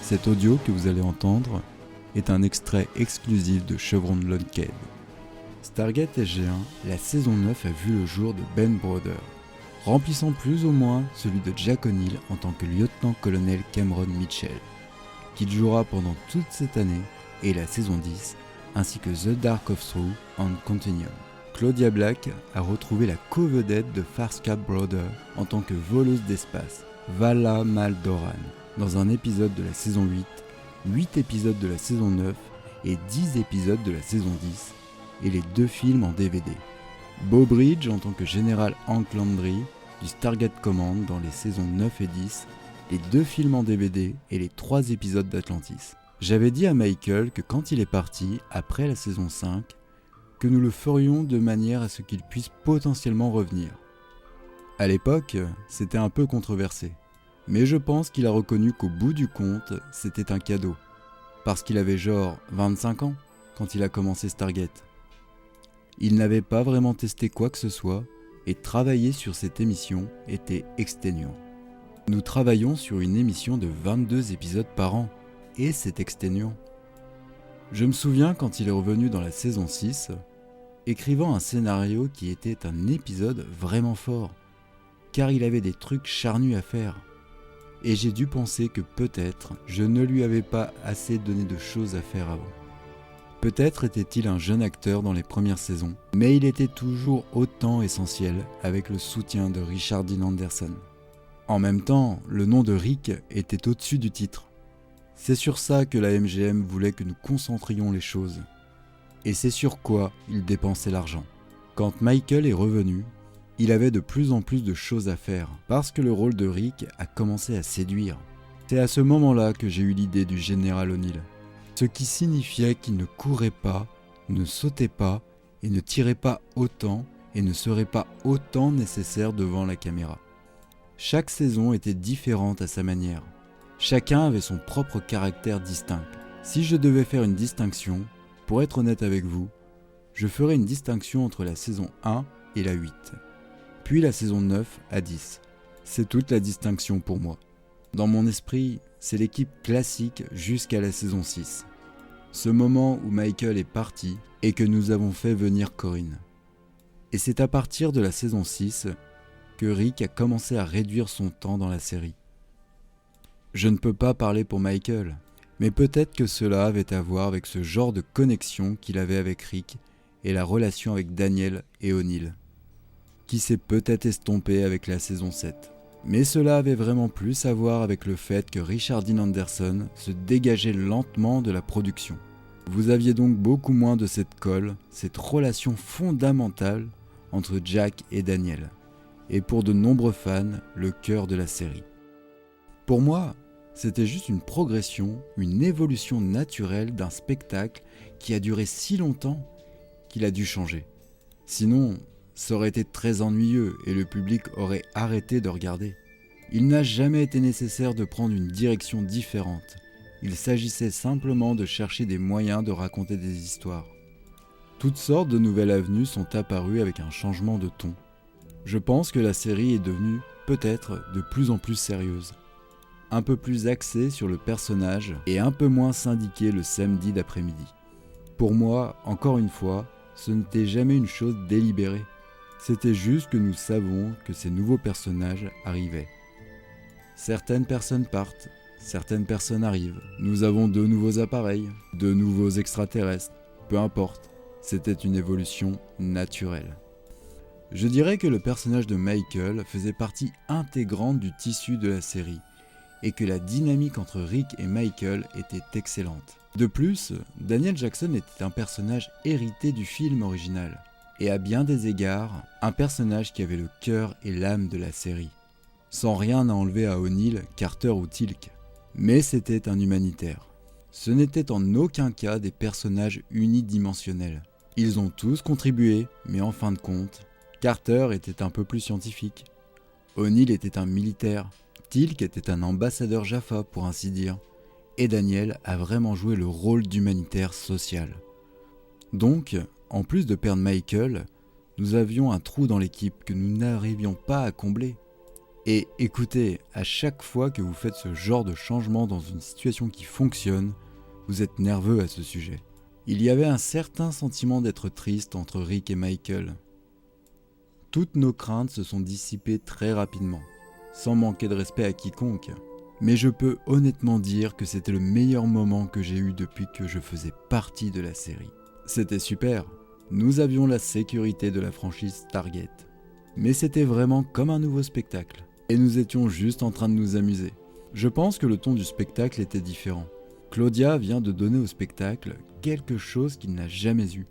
Cet audio que vous allez entendre est un extrait exclusif de Chevron de Lunkhead. Stargate SG-1, la saison 9 a vu le jour de Ben Browder, remplissant plus ou moins celui de Jack O'Neill en tant que lieutenant-colonel Cameron Mitchell, qui jouera pendant toute cette année et la saison 10, ainsi que The Dark of Through and Continuum. Claudia Black a retrouvé la co-vedette de Farscape Browder en tant que voleuse d'espace, Vala Maldoran, dans un épisode de la saison 8, 8 épisodes de la saison 9 et 10 épisodes de la saison 10, et les 2 films en DVD. Beau Bridge en tant que général Hank Landry du Stargate Command dans les saisons 9 et 10, les 2 films en DVD et les 3 épisodes d'Atlantis. J'avais dit à Michael que quand il est parti, après la saison 5, que nous le ferions de manière à ce qu'il puisse potentiellement revenir. À l'époque, c'était un peu controversé, mais je pense qu'il a reconnu qu'au bout du compte, c'était un cadeau, parce qu'il avait genre 25 ans quand il a commencé Stargate. Il n'avait pas vraiment testé quoi que ce soit, et travailler sur cette émission était exténuant. Nous travaillons sur une émission de 22 épisodes par an, et c'est exténuant. Je me souviens quand il est revenu dans la saison 6, écrivant un scénario qui était un épisode vraiment fort, car il avait des trucs charnus à faire. Et j'ai dû penser que peut-être je ne lui avais pas assez donné de choses à faire avant. Peut-être était-il un jeune acteur dans les premières saisons, mais il était toujours autant essentiel avec le soutien de Richard Dean Anderson. En même temps, le nom de Rick était au-dessus du titre. C'est sur ça que la MGM voulait que nous concentrions les choses. Et c'est sur quoi il dépensait l'argent. Quand Michael est revenu, il avait de plus en plus de choses à faire, parce que le rôle de Rick a commencé à séduire. C'est à ce moment-là que j'ai eu l'idée du général O'Neill. Ce qui signifiait qu'il ne courait pas, ne sautait pas, et ne tirait pas autant, et ne serait pas autant nécessaire devant la caméra. Chaque saison était différente à sa manière. Chacun avait son propre caractère distinct. Si je devais faire une distinction, pour être honnête avec vous, je ferais une distinction entre la saison 1 et la 8, puis la saison 9 à 10. C'est toute la distinction pour moi. Dans mon esprit, c'est l'équipe classique jusqu'à la saison 6. Ce moment où Michael est parti et que nous avons fait venir Corinne. Et c'est à partir de la saison 6 que Rick a commencé à réduire son temps dans la série. Je ne peux pas parler pour Michael, mais peut-être que cela avait à voir avec ce genre de connexion qu'il avait avec Rick et la relation avec Daniel et O'Neill, qui s'est peut-être estompée avec la saison 7. Mais cela avait vraiment plus à voir avec le fait que Richard Dean Anderson se dégageait lentement de la production. Vous aviez donc beaucoup moins de cette colle, cette relation fondamentale entre Jack et Daniel, et pour de nombreux fans, le cœur de la série. Pour moi, c'était juste une progression, une évolution naturelle d'un spectacle qui a duré si longtemps qu'il a dû changer. Sinon, ça aurait été très ennuyeux et le public aurait arrêté de regarder. Il n'a jamais été nécessaire de prendre une direction différente. Il s'agissait simplement de chercher des moyens de raconter des histoires. Toutes sortes de nouvelles avenues sont apparues avec un changement de ton. Je pense que la série est devenue, peut-être, de plus en plus sérieuse. Un peu plus axée sur le personnage et un peu moins syndiquée le samedi d'après-midi. Pour moi, encore une fois, ce n'était jamais une chose délibérée. C'était juste que nous savons que ces nouveaux personnages arrivaient. Certaines personnes partent, certaines personnes arrivent. Nous avons de nouveaux appareils, de nouveaux extraterrestres, peu importe. C'était une évolution naturelle. Je dirais que le personnage de Michael faisait partie intégrante du tissu de la série, et que la dynamique entre Rick et Michael était excellente. De plus, Daniel Jackson était un personnage hérité du film original, et à bien des égards, un personnage qui avait le cœur et l'âme de la série. Sans rien à enlever à O'Neill, Carter ou Teal'c. Mais c'était un humanitaire. Ce n'était en aucun cas des personnages unidimensionnels. Ils ont tous contribué, mais en fin de compte, Carter était un peu plus scientifique. O'Neill était un militaire. Teal'c était un ambassadeur Jaffa pour ainsi dire. Et Daniel a vraiment joué le rôle d'humanitaire social. Donc, en plus de perdre Michael, nous avions un trou dans l'équipe que nous n'arrivions pas à combler. Et écoutez, à chaque fois que vous faites ce genre de changement dans une situation qui fonctionne, vous êtes nerveux à ce sujet. Il y avait un certain sentiment d'être triste entre Rick et Michael. Toutes nos craintes se sont dissipées très rapidement, sans manquer de respect à quiconque. Mais je peux honnêtement dire que c'était le meilleur moment que j'ai eu depuis que je faisais partie de la série. C'était super, nous avions la sécurité de la franchise Stargate. Mais c'était vraiment comme un nouveau spectacle, et nous étions juste en train de nous amuser. Je pense que le ton du spectacle était différent. Claudia vient de donner au spectacle quelque chose qu'il n'a jamais eu.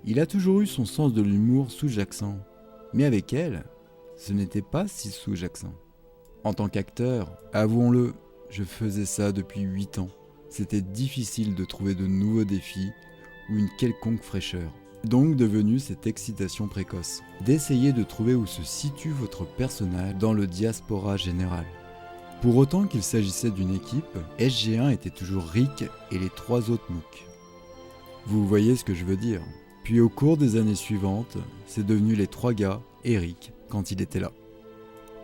Il a toujours eu son sens de l'humour sous-jacent, mais avec elle, ce n'était pas si sous-jacent. En tant qu'acteur, avouons-le, je faisais ça depuis 8 ans. C'était difficile de trouver de nouveaux défis ou une quelconque fraîcheur. Donc devenue cette excitation précoce, d'essayer de trouver où se situe votre personnage dans le diaspora général. Pour autant qu'il s'agissait d'une équipe, SG1 était toujours Rick et les 3 autres MOOC. Vous voyez ce que je veux dire. Puis au cours des années suivantes, c'est devenu les 3 gars et Rick quand il était là.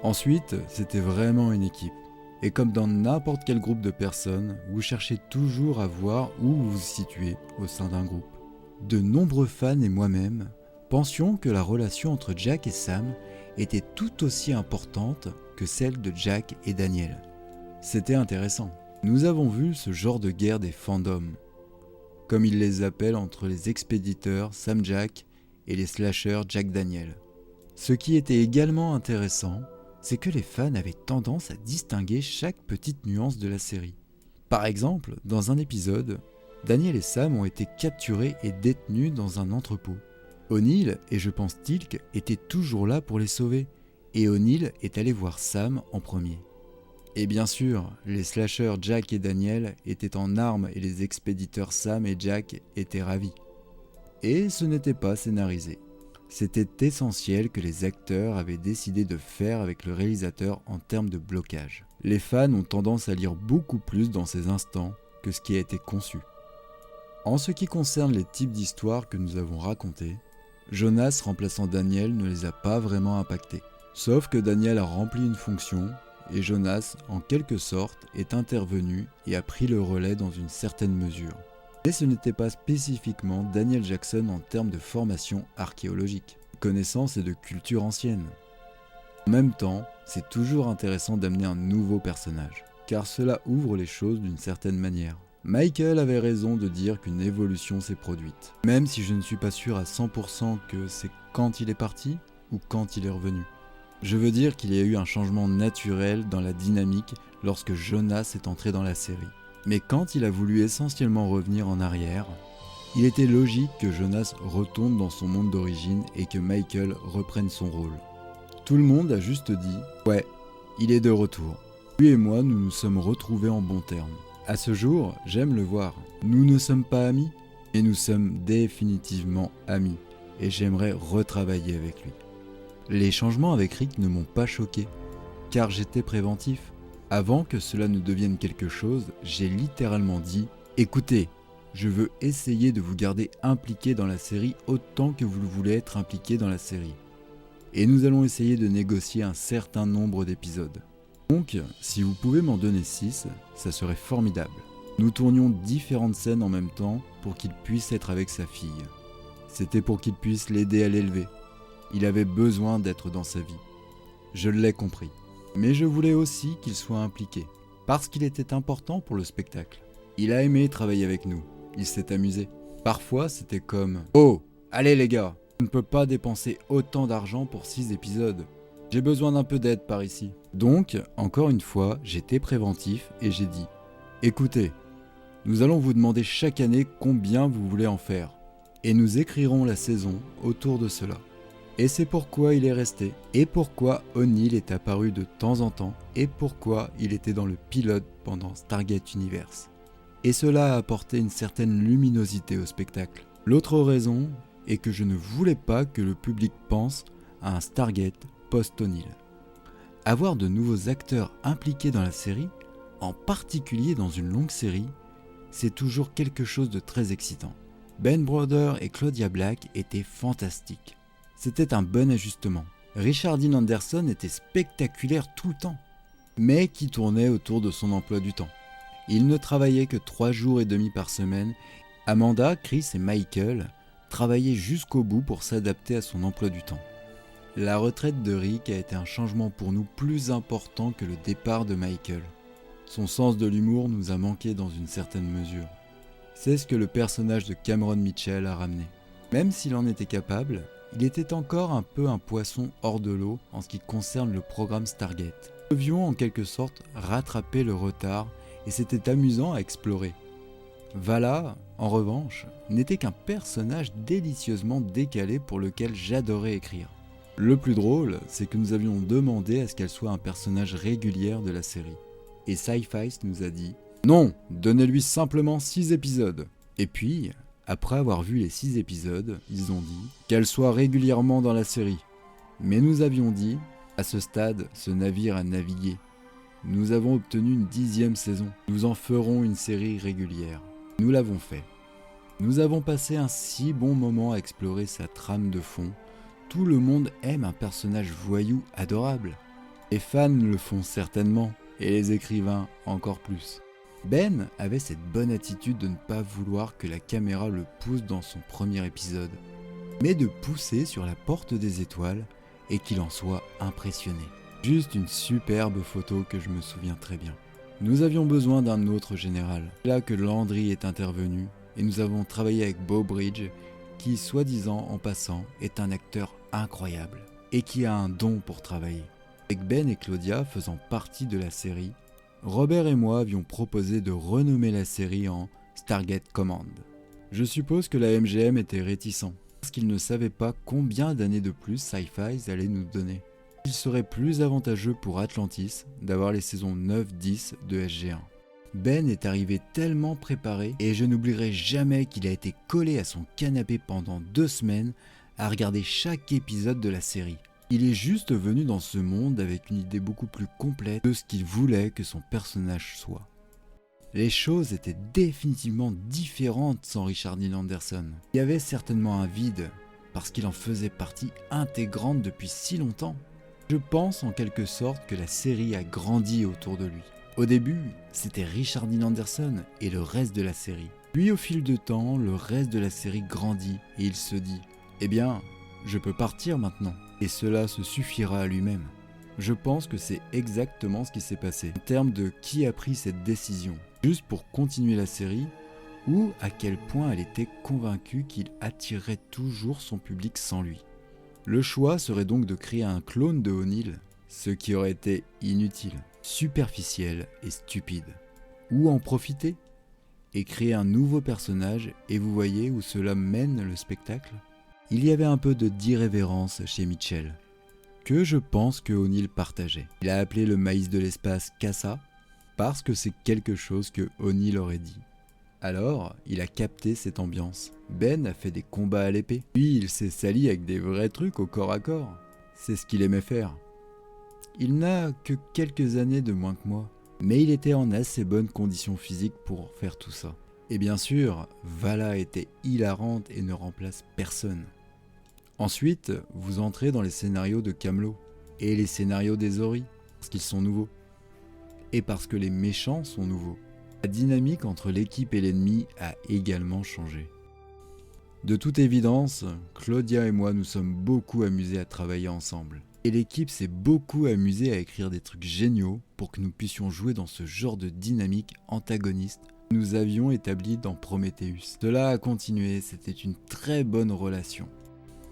Ensuite, c'était vraiment une équipe. Et comme dans n'importe quel groupe de personnes, vous cherchez toujours à voir où vous vous situez au sein d'un groupe. De nombreux fans et moi-même pensions que la relation entre Jack et Sam était tout aussi importante que celle de Jack et Daniel. C'était intéressant. Nous avons vu ce genre de guerre des fandoms, comme ils les appellent entre les expéditeurs Sam Jack et les slashers Jack Daniel. Ce qui était également intéressant, c'est que les fans avaient tendance à distinguer chaque petite nuance de la série. Par exemple, dans un épisode, Daniel et Sam ont été capturés et détenus dans un entrepôt. O'Neill et je pense Teal'c étaient toujours là pour les sauver, et O'Neill est allé voir Sam en premier. Et bien sûr, les slashers Jack et Daniel étaient en armes et les expéditeurs Sam et Jack étaient ravis. Et ce n'était pas scénarisé. C'était essentiel que les acteurs avaient décidé de faire avec le réalisateur en termes de blocage. Les fans ont tendance à lire beaucoup plus dans ces instants que ce qui a été conçu. En ce qui concerne les types d'histoires que nous avons racontées, Jonas remplaçant Daniel ne les a pas vraiment impactés. Sauf que Daniel a rempli une fonction et Jonas, en quelque sorte, est intervenu et a pris le relais dans une certaine mesure. Mais ce n'était pas spécifiquement Daniel Jackson en termes de formation archéologique, de connaissances et de culture ancienne. En même temps, c'est toujours intéressant d'amener un nouveau personnage, car cela ouvre les choses d'une certaine manière. Michael avait raison de dire qu'une évolution s'est produite, même si je ne suis pas sûr à 100% que c'est quand il est parti ou quand il est revenu. Je veux dire qu'il y a eu un changement naturel dans la dynamique lorsque Jonas est entré dans la série. Mais quand il a voulu essentiellement revenir en arrière, il était logique que Jonas retourne dans son monde d'origine et que Michael reprenne son rôle. Tout le monde a juste dit « Ouais, il est de retour ». Lui et moi, nous nous sommes retrouvés en bons termes. À ce jour, j'aime le voir. Nous ne sommes pas amis, mais nous sommes définitivement amis et j'aimerais retravailler avec lui. Les changements avec Rick ne m'ont pas choqué, car j'étais préventif. Avant que cela ne devienne quelque chose, j'ai littéralement dit « Écoutez, je veux essayer de vous garder impliqué dans la série autant que vous le voulez être impliqué dans la série. Et nous allons essayer de négocier un certain nombre d'épisodes. Donc, si vous pouvez m'en donner 6, ça serait formidable. Nous tournions différentes scènes en même temps pour qu'il puisse être avec sa fille. C'était pour qu'il puisse l'aider à l'élever. Il avait besoin d'être dans sa vie. Je l'ai compris. Mais je voulais aussi qu'il soit impliqué, parce qu'il était important pour le spectacle. Il a aimé travailler avec nous, il s'est amusé. Parfois c'était comme « Oh, allez les gars, je ne peux pas dépenser autant d'argent pour 6 épisodes. J'ai besoin d'un peu d'aide par ici. » Donc, encore une fois, j'étais préventif et j'ai dit « Écoutez, nous allons vous demander chaque année combien vous voulez en faire, et nous écrirons la saison autour de cela. » Et c'est pourquoi il est resté, et pourquoi O'Neill est apparu de temps en temps, et pourquoi il était dans le pilote pendant Stargate Universe. Et cela a apporté une certaine luminosité au spectacle. L'autre raison est que je ne voulais pas que le public pense à un Stargate post-O'Neill. Avoir de nouveaux acteurs impliqués dans la série, en particulier dans une longue série, c'est toujours quelque chose de très excitant. Ben Browder et Claudia Black étaient fantastiques. C'était un bon ajustement. Richard Dean Anderson était spectaculaire tout le temps, mais qui tournait autour de son emploi du temps. Il ne travaillait que 3 jours et demi par semaine. Amanda, Chris et Michael travaillaient jusqu'au bout pour s'adapter à son emploi du temps. La retraite de Rick a été un changement pour nous plus important que le départ de Michael. Son sens de l'humour nous a manqué dans une certaine mesure. C'est ce que le personnage de Cameron Mitchell a ramené. Même s'il en était capable, il était encore un peu un poisson hors de l'eau en ce qui concerne le programme Stargate. Nous devions en quelque sorte rattraper le retard et c'était amusant à explorer. Vala, en revanche, n'était qu'un personnage délicieusement décalé pour lequel j'adorais écrire. Le plus drôle, c'est que nous avions demandé à ce qu'elle soit un personnage régulier de la série. Et Sci-Fi nous a dit « Non, donnez-lui simplement 6 épisodes !» Et puis, après avoir vu les 6 épisodes, ils ont dit qu'elle soit régulièrement dans la série. Mais nous avions dit, à ce stade, ce navire a navigué. Nous avons obtenu une 10e saison. Nous en ferons une série régulière. Nous l'avons fait. Nous avons passé un si bon moment à explorer sa trame de fond. Tout le monde aime un personnage voyou adorable. Les fans le font certainement, et les écrivains encore plus. Ben avait cette bonne attitude de ne pas vouloir que la caméra le pousse dans son premier épisode, mais de pousser sur la porte des étoiles et qu'il en soit impressionné. Juste une superbe photo que je me souviens très bien. Nous avions besoin d'un autre général. C'est là que Landry est intervenu et nous avons travaillé avec Beau Bridge qui, soi-disant en passant, est un acteur incroyable et qui a un don pour travailler. Avec Ben et Claudia faisant partie de la série, Robert et moi avions proposé de renommer la série en Stargate Command. Je suppose que la MGM était réticent, parce qu'ils ne savaient pas combien d'années de plus Sci-Fi allait nous donner. Il serait plus avantageux pour Atlantis d'avoir les saisons 9-10 de SG1. Ben est arrivé tellement préparé et je n'oublierai jamais qu'il a été collé à son canapé pendant 2 semaines à regarder chaque épisode de la série. Il est juste venu dans ce monde avec une idée beaucoup plus complète de ce qu'il voulait que son personnage soit. Les choses étaient définitivement différentes sans Richard Dean Anderson. Il y avait certainement un vide, parce qu'il en faisait partie intégrante depuis si longtemps. Je pense en quelque sorte que la série a grandi autour de lui. Au début, c'était Richard Dean Anderson et le reste de la série. Puis au fil du temps, le reste de la série grandit et il se dit « Eh bien, je peux partir maintenant. » Et cela se suffira à lui-même. Je pense que c'est exactement ce qui s'est passé, en termes de qui a pris cette décision, juste pour continuer la série, ou à quel point elle était convaincue qu'il attirerait toujours son public sans lui. Le choix serait donc de créer un clone de O'Neill, ce qui aurait été inutile, superficiel et stupide. Ou en profiter, et créer un nouveau personnage, et vous voyez où cela mène le spectacle ? Il y avait un peu d'irrévérence chez Mitchell, que je pense que O'Neill partageait. Il a appelé le maïs de l'espace Casa, parce que c'est quelque chose que O'Neill aurait dit. Alors, il a capté cette ambiance. Ben a fait des combats à l'épée, puis il s'est sali avec des vrais trucs au corps à corps. C'est ce qu'il aimait faire. Il n'a que quelques années de moins que moi, mais il était en assez bonne condition physique pour faire tout ça. Et bien sûr, Vala était hilarante et ne remplace personne. Ensuite, vous entrez dans les scénarios de Camelot et les scénarios des Ori, parce qu'ils sont nouveaux. Et parce que les méchants sont nouveaux. La dynamique entre l'équipe et l'ennemi a également changé. De toute évidence, Claudia et moi nous sommes beaucoup amusés à travailler ensemble. Et l'équipe s'est beaucoup amusée à écrire des trucs géniaux pour que nous puissions jouer dans ce genre de dynamique antagoniste que nous avions établi dans Prometheus. Cela a continué, c'était une très bonne relation.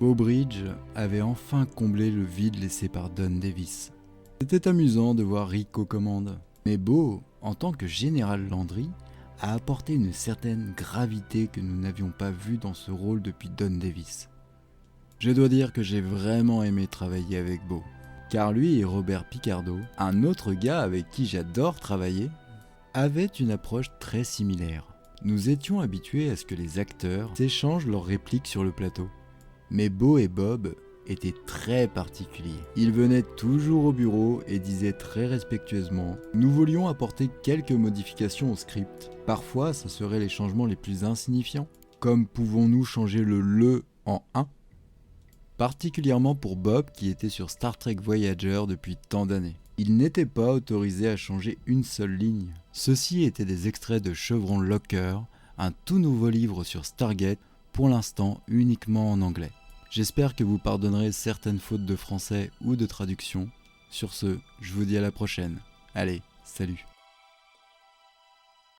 Beau Bridge avait enfin comblé le vide laissé par Don Davis. C'était amusant de voir Rick aux commandes, mais Beau, en tant que général Landry, a apporté une certaine gravité que nous n'avions pas vue dans ce rôle depuis Don Davis. Je dois dire que j'ai vraiment aimé travailler avec Beau, car lui et Robert Picardo, un autre gars avec qui j'adore travailler, avaient une approche très similaire. Nous étions habitués à ce que les acteurs s'échangent leurs répliques sur le plateau. Mais Beau et Bob étaient très particuliers. Ils venaient toujours au bureau et disaient très respectueusement « Nous voulions apporter quelques modifications au script. Parfois, ça serait les changements les plus insignifiants, comme pouvons-nous changer le en un ?» particulièrement pour Bob qui était sur Star Trek Voyager depuis tant d'années. Il n'était pas autorisé à changer une seule ligne. Ceux-ci étaient des extraits de Chevron Locker, un tout nouveau livre sur Stargate, pour l'instant uniquement en anglais. J'espère que vous pardonnerez certaines fautes de français ou de traduction. Sur ce, je vous dis à la prochaine. Allez, salut!